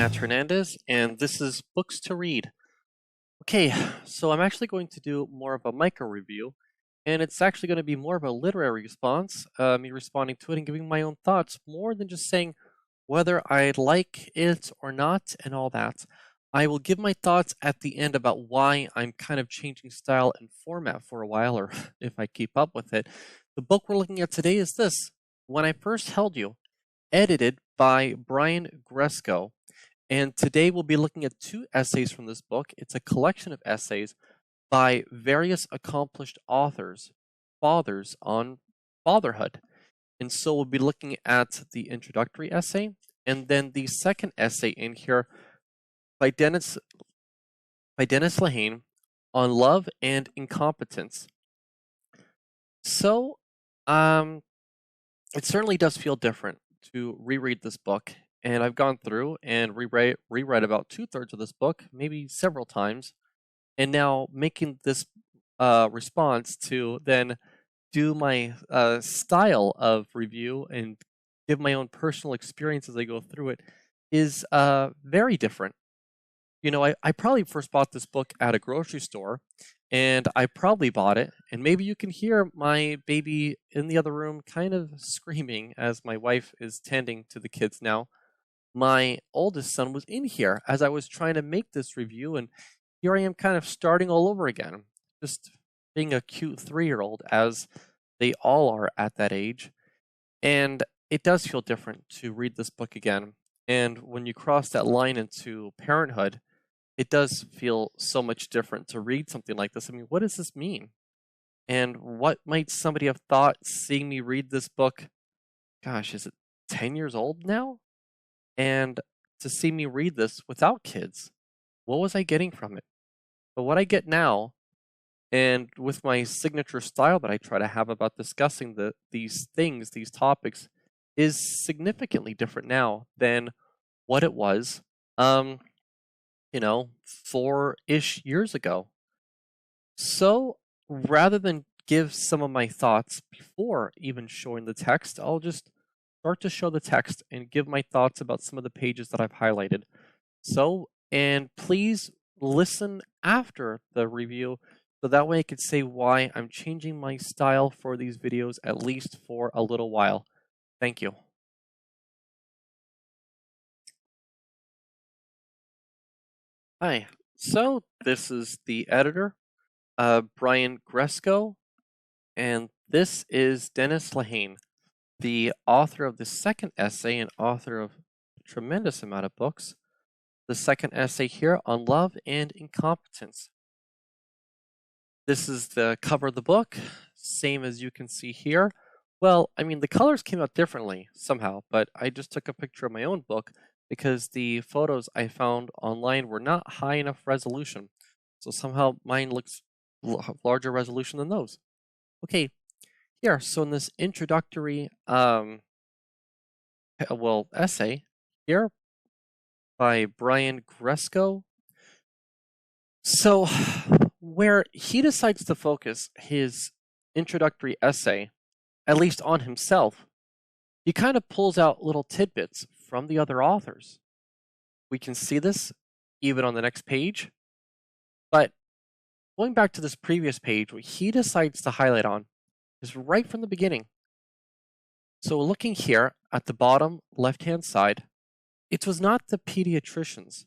Matt Hernandez, and this is Books to Read. Okay, so I'm actually going to do more of a micro review, and it's actually going to be more of a literary response, me responding to it and giving my own thoughts, more than just saying whether I like it or not and all that. I will give my thoughts at the end about why I'm kind of changing style and format for a while, or if I keep up with it. The book we're looking at today is this, When I First Held You, edited by Brian Gresko. And today we'll be looking at two essays from this book. It's a collection of essays by various accomplished authors, fathers on fatherhood. And so we'll be looking at the introductory essay and then the second essay in here by Dennis Lehane on love and incompetence. So it certainly does feel different to reread this book. And I've gone through and reread about 2/3 of this book, maybe several times, and now making this response to then do my style of review and give my own personal experience as I go through it is very different. You know, I probably first bought this book at a grocery store, and I probably bought it, and maybe you can hear my baby in the other room kind of screaming as my wife is tending to the kids now. My oldest son was in here as I was trying to make this review, and here I am kind of starting all over again, just being a cute 3-year-old as they all are at that age. And it does feel different to read this book again. And when you cross that line into parenthood, it does feel so much different to read something like this. I mean, what does this mean? And what might somebody have thought seeing me read this book? Gosh, is it 10 years old now? And to see me read this without kids, what was I getting from it? But what I get now, and with my signature style that I try to have about discussing these things, these topics, is significantly different now than what it was, 4-ish years ago. So rather than give some of my thoughts before even showing the text, I'll just start to show the text and give my thoughts about some of the pages that I've highlighted. So, and please listen after the review so that way I could say why I'm changing my style for these videos at least for a little while. Thank you. Hi, so this is the editor, Brian Gresko, and this is Dennis Lehane, the author of the second essay and author of a tremendous amount of books. The second essay here on love and incompetence. This is the cover of the book, same as you can see here. Well, I mean, the colors came out differently somehow, but I just took a picture of my own book because the photos I found online were not high enough resolution. So somehow mine looks larger resolution than those. Okay, here, so in this introductory essay here by Brian Gresko. So where he decides to focus his introductory essay, at least on himself, he kind of pulls out little tidbits from the other authors. We can see this even on the next page. But going back to this previous page, what he decides to highlight on is right from the beginning. So looking here at the bottom left-hand side, it was not the pediatricians,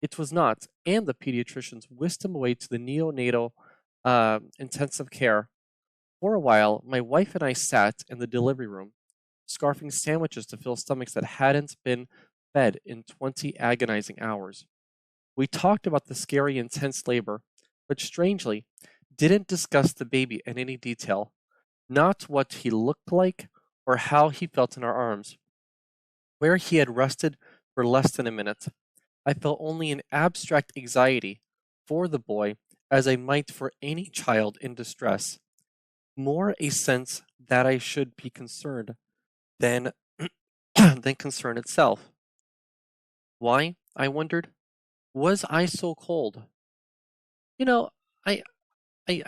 it was not, and the pediatricians whisked him away to the neonatal intensive care. For a while, my wife and I sat in the delivery room, scarfing sandwiches to fill stomachs that hadn't been fed in 20 agonizing hours. We talked about the scary, intense labor, but strangely, didn't discuss the baby in any detail, not what he looked like or how he felt in our arms. Where he had rested for less than a minute, I felt only an abstract anxiety for the boy as I might for any child in distress. More a sense that I should be concerned than, than concern itself. Why? I wondered. Was I so cold? You know, I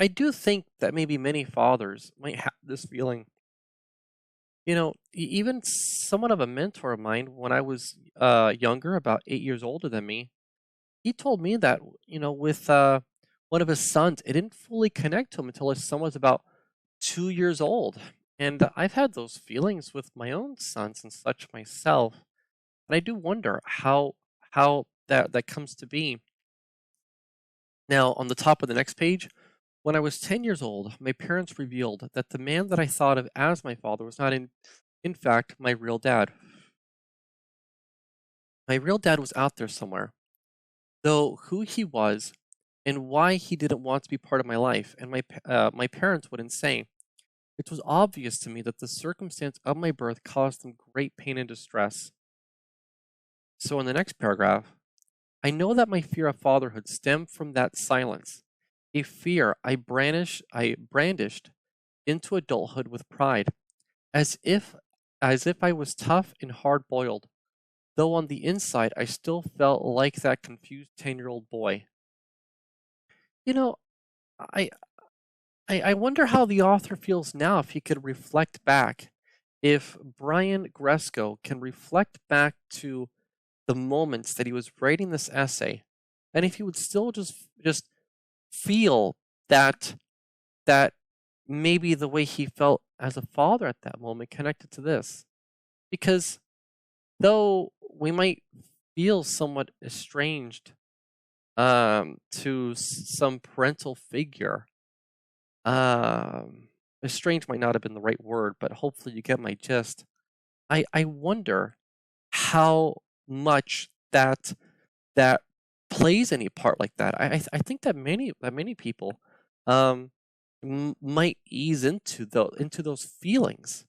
do think that maybe many fathers might have this feeling Even somewhat of a mentor of mine when I was younger, about 8 years older than me, he told me that, with one of his sons, it didn't fully connect to him until his son was about 2 years old. And I've had those feelings with my own sons and such myself. And I do wonder how that comes to be. Now, on the top of the next page, when I was 10 years old, my parents revealed that the man that I thought of as my father was not in fact my real dad. My real dad was out there somewhere, though who he was and why he didn't want to be part of my life, and my parents wouldn't say. It was obvious to me that the circumstance of my birth caused them great pain and distress. So in the next paragraph, I know that my fear of fatherhood stemmed from that silence, a fear I brandished into adulthood with pride, as if I was tough and hard-boiled, though on the inside I still felt like that confused 10-year-old boy. You know, I I wonder how the author feels now if he could reflect back. If Brian Gresko can reflect back to the moments that he was writing this essay, and if he would still just feel that that maybe the way he felt as a father at that moment connected to this. Because though we might feel somewhat estranged to some parental figure, estranged might not have been the right word, but hopefully you get my gist. I wonder how much that plays any part like that. I think that many people um might ease into those feelings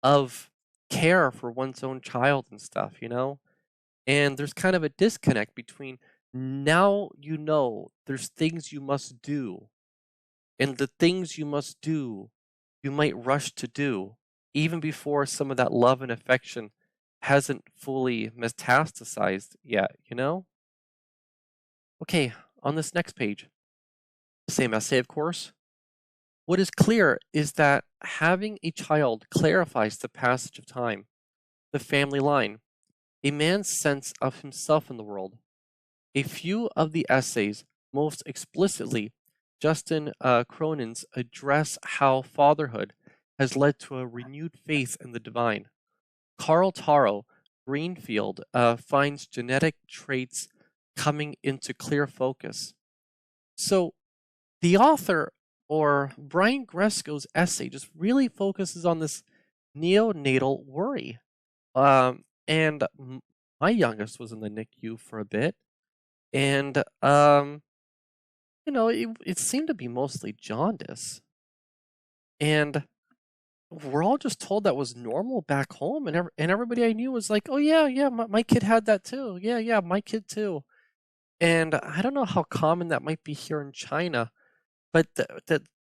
of care for one's own child and stuff. And there's kind of a disconnect between now there's things you must do, and the things you must do, you might rush to do, even before some of that love and affection hasn't fully metastasized yet? Okay, on this next page, same essay, of course. What is clear is that having a child clarifies the passage of time, the family line, a man's sense of himself in the world. A few of the essays, most explicitly, Justin Cronin's address how fatherhood has led to a renewed faith in the divine. Carl Taro Greenfield finds genetic traits coming into clear focus. So the author, or Brian Gresko's essay, just really focuses on this neonatal worry. And my youngest was in the NIC-U for a bit, and it seemed to be mostly jaundice, and we're all just told that was normal back home, and everybody I knew was like, "Oh yeah, yeah, my kid had that too. Yeah, yeah, my kid too." And I don't know how common that might be here in China, but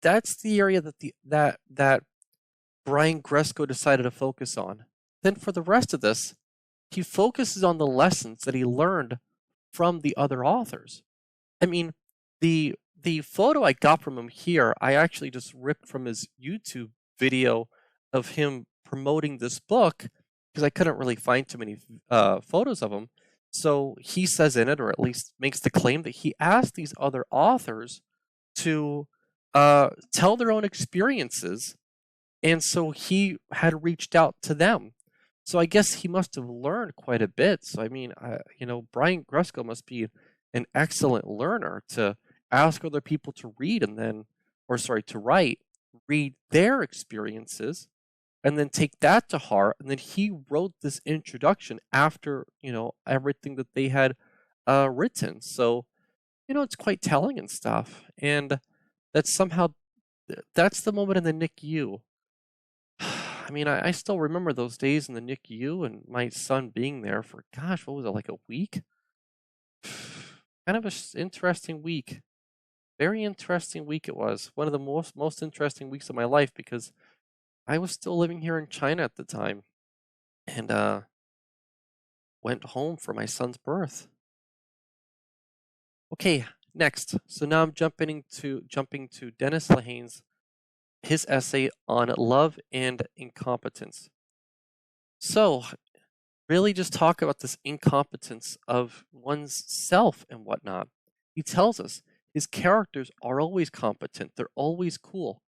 that's the area that Brian Gresko decided to focus on. Then for the rest of this, he focuses on the lessons that he learned from the other authors. I mean, the photo I got from him here, I actually just ripped from his YouTube video of him promoting this book because I couldn't really find too many photos of him. So he says in it, or at least makes the claim, that he asked these other authors to tell their own experiences, and so he had reached out to them. So I guess he must have learned quite a bit. So I mean, Brian Gresko must be an excellent learner to ask other people to read to write, read their experiences, and then take that to heart. And then he wrote this introduction after, everything that they had written. So, it's quite telling and stuff. And that's the moment in the NIC-U. I mean, I still remember those days in the NIC-U and my son being there for, gosh, what was it, like a week? Kind of an interesting week. Very interesting week it was. One of the most interesting weeks of my life because I was still living here in China at the time and went home for my son's birth. Okay, next. So now I'm jumping to Dennis Lehane's his essay on love and incompetence. So, really just talk about this incompetence of one's self and whatnot. He tells us his characters are always competent, they're always cool.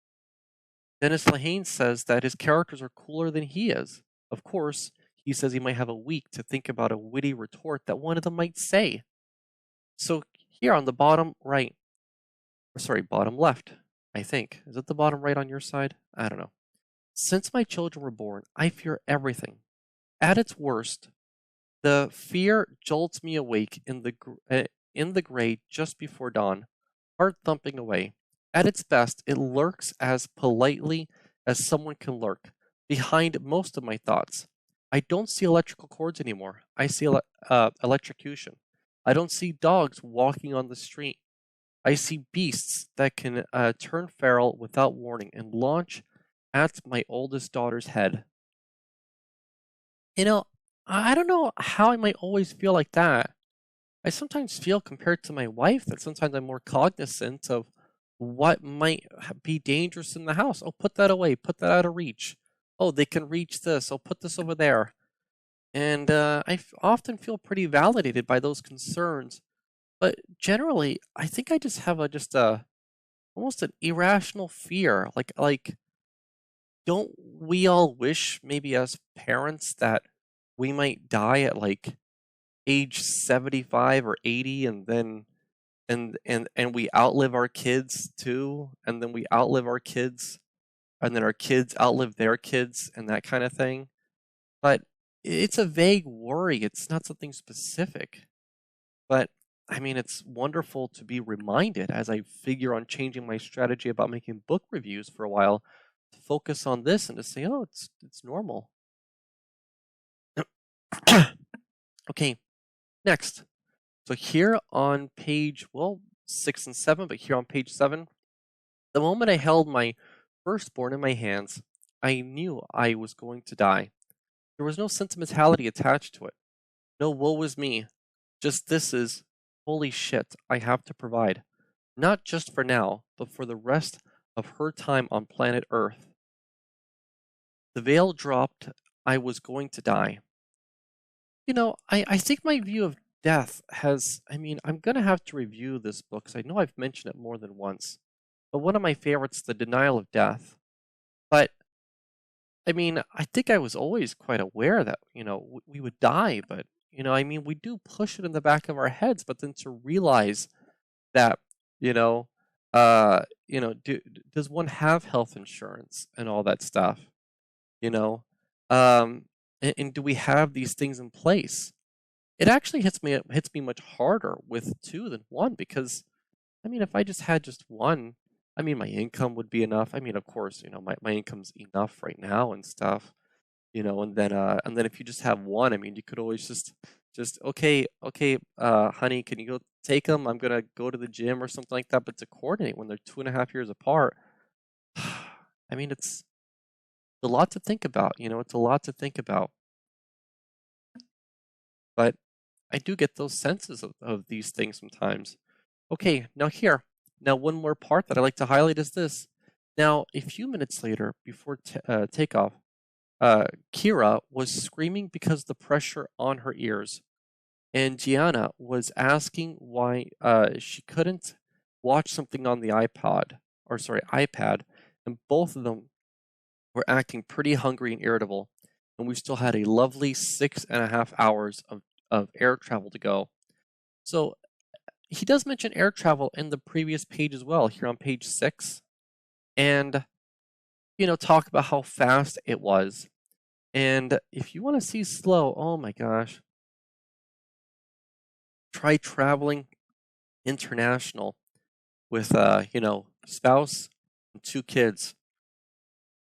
Dennis Lehane says that his characters are cooler than he is. Of course, he says he might have a week to think about a witty retort that one of them might say. So here on the bottom right, or sorry, bottom left, I think. Is it the bottom right on your side? I don't know. Since my children were born, I fear everything. At its worst, the fear jolts me awake in the gray just before dawn, heart thumping away. At its best, it lurks as politely as someone can lurk, behind most of my thoughts. I don't see electrical cords anymore. I see electrocution. I don't see dogs walking on the street. I see beasts that can turn feral without warning and launch at my oldest daughter's head. You know, I don't know how I might always feel like that. I sometimes feel compared to my wife that sometimes I'm more cognizant of what might be dangerous in the house. Oh, put that away, put that out of reach. Oh, they can reach this. Oh, put this over there. And often feel pretty validated by those concerns. But generally, I think I just have a almost an irrational fear. Like don't we all wish maybe as parents that we might die at like age 75 or 80 and then and we outlive our kids too, and then we outlive our kids, and then our kids outlive their kids and that kind of thing. But it's a vague worry. It's not something specific. But I mean, it's wonderful to be reminded as I figure on changing my strategy about making book reviews for a while to focus on this and to say, oh, it's normal. Okay, next. So here on page, well, 6 and 7, but here on page 7, the moment I held my firstborn in my hands, I knew I was going to die. There was no sentimentality attached to it. No woe is me. Just this is, holy shit, I have to provide. Not just for now, but for the rest of her time on planet Earth. The veil dropped. I was going to die. I think my view of death has, I mean, I'm going to have to review this book because I know I've mentioned it more than once. But one of my favorites, The Denial of Death. But, I mean, I think I was always quite aware that, we would die. But, I mean, we do push it in the back of our heads. But then to realize that, does one have health insurance and all that stuff? You know, and do we have these things in place? It actually hits me much harder with 2 than 1 because, I mean, if I just had just 1, I mean, my income would be enough. I mean, of course, my income's enough right now and stuff, and then if you just have 1, I mean, you could always just okay, honey, can you go take them? I'm gonna go to the gym or something like that. But to coordinate when they're 2.5 years apart, I mean, it's a lot to think about. It's a lot to think about. But I do get those senses of these things sometimes. Okay, now one more part that I like to highlight is this. Now, a few minutes later, before takeoff, Kira was screaming because the pressure on her ears, and Gianna was asking why she couldn't watch something on the iPad, and both of them were acting pretty hungry and irritable, and we still had a lovely 6.5 hours of air travel to go. So he does mention air travel in the previous page as well, here on page 6, and talk about how fast it was. And if you want to see slow, oh my gosh, try traveling international with spouse and 2 kids.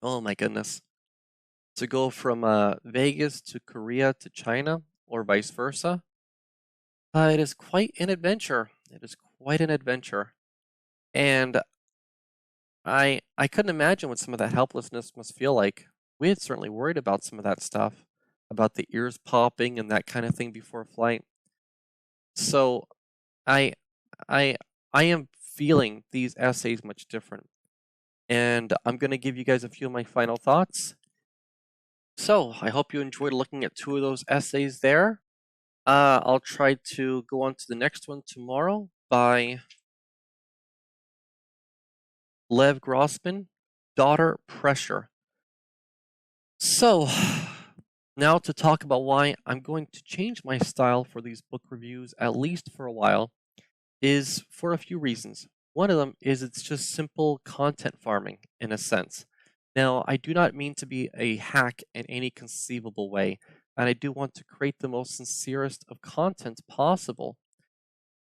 Oh my goodness. To go from Vegas to Korea to China or vice versa, it is quite an adventure. It is quite an adventure. And I couldn't imagine what some of that helplessness must feel like. We had certainly worried about some of that stuff, about the ears popping and that kind of thing before flight. So I I I am feeling these essays much different. and I'm going to give you guys a few of my final thoughts. So I hope you enjoyed looking at 2 of those essays there. I'll try to go on to the next one tomorrow by Lev Grossman, Daughter Pressure. So now to talk about why I'm going to change my style for these book reviews, at least for a while, is for a few reasons. One of them is it's just simple content farming in a sense. Now, I do not mean to be a hack in any conceivable way, and I do want to create the most sincerest of content possible.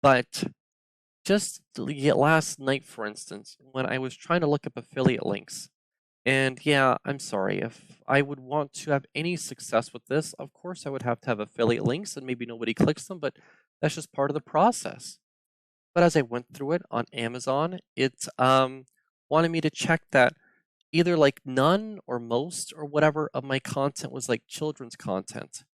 But just last night, for instance, when I was trying to look up affiliate links, and yeah, I'm sorry, if I would want to have any success with this, of course I would have to have affiliate links and maybe nobody clicks them, but that's just part of the process. But as I went through it on Amazon, it wanted me to check that either like none or most or whatever of my content was like children's content.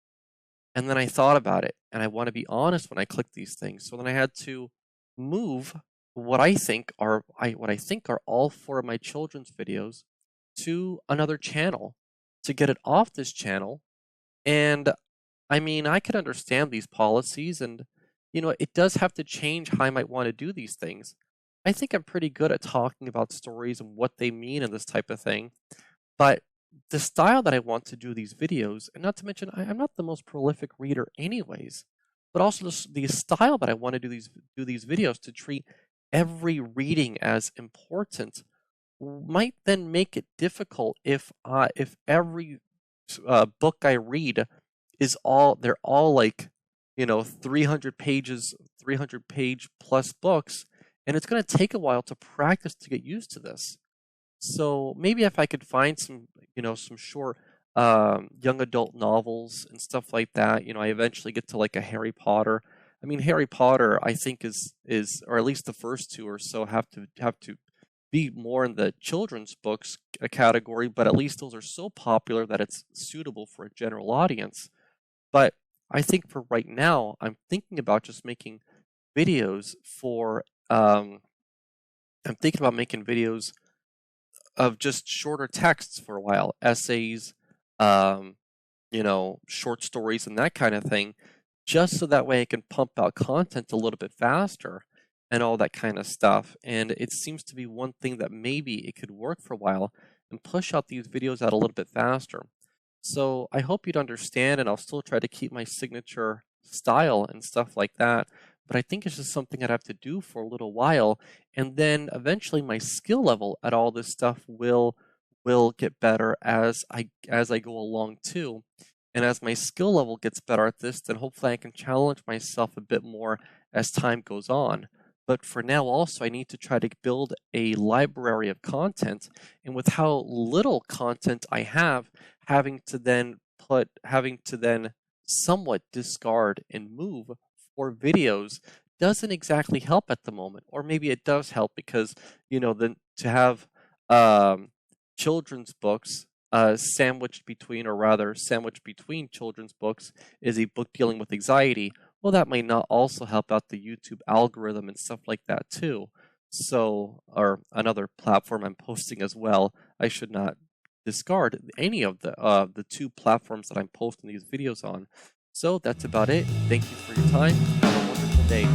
And then I thought about it, and I want to be honest when I click these things. So then I had to move what I think are all 4 of my children's videos to another channel to get it off this channel. And I mean, I could understand these policies, and it does have to change how I might want to do these things. I think I'm pretty good at talking about stories and what they mean and this type of thing. But the style that I want to do these videos, and not to mention, I'm not the most prolific reader anyways, but also the style that I want to do these videos to treat every reading as important might then make it difficult if every book I read they're all like 300 pages, 300 page plus books, and it's going to take a while to practice to get used to this. So maybe if I could find some short young adult novels and stuff like that, I eventually get to like a Harry Potter. I mean, Harry Potter, I think is or at least the first 2 or so have to be more in the children's books category, but at least those are so popular that it's suitable for a general audience. But I think for right now, I'm thinking about just making videos for I'm thinking about making videos of just shorter texts for a while, essays, short stories and that kind of thing, just so that way I can pump out content a little bit faster and all that kind of stuff. And it seems to be one thing that maybe it could work for a while and push out these videos out a little bit faster. So I hope you'd understand, and I'll still try to keep my signature style and stuff like that. But I think it's just something I'd have to do for a little while, and then eventually my skill level at all this stuff will get better as I go along too. And as my skill level gets better at this, then hopefully I can challenge myself a bit more as time goes on. But for now also, I need to try to build a library of content. And with how little content I have, having to then somewhat discard and move for videos doesn't exactly help at the moment. Or maybe it does help because, then to have children's books sandwiched between children's books is a book dealing with anxiety. Well, that may not also help out the YouTube algorithm and stuff like that too. So, or another platform I'm posting as well. I should not discard any of the 2 platforms that I'm posting these videos on. So that's about it. Thank you for your time. Have a wonderful day.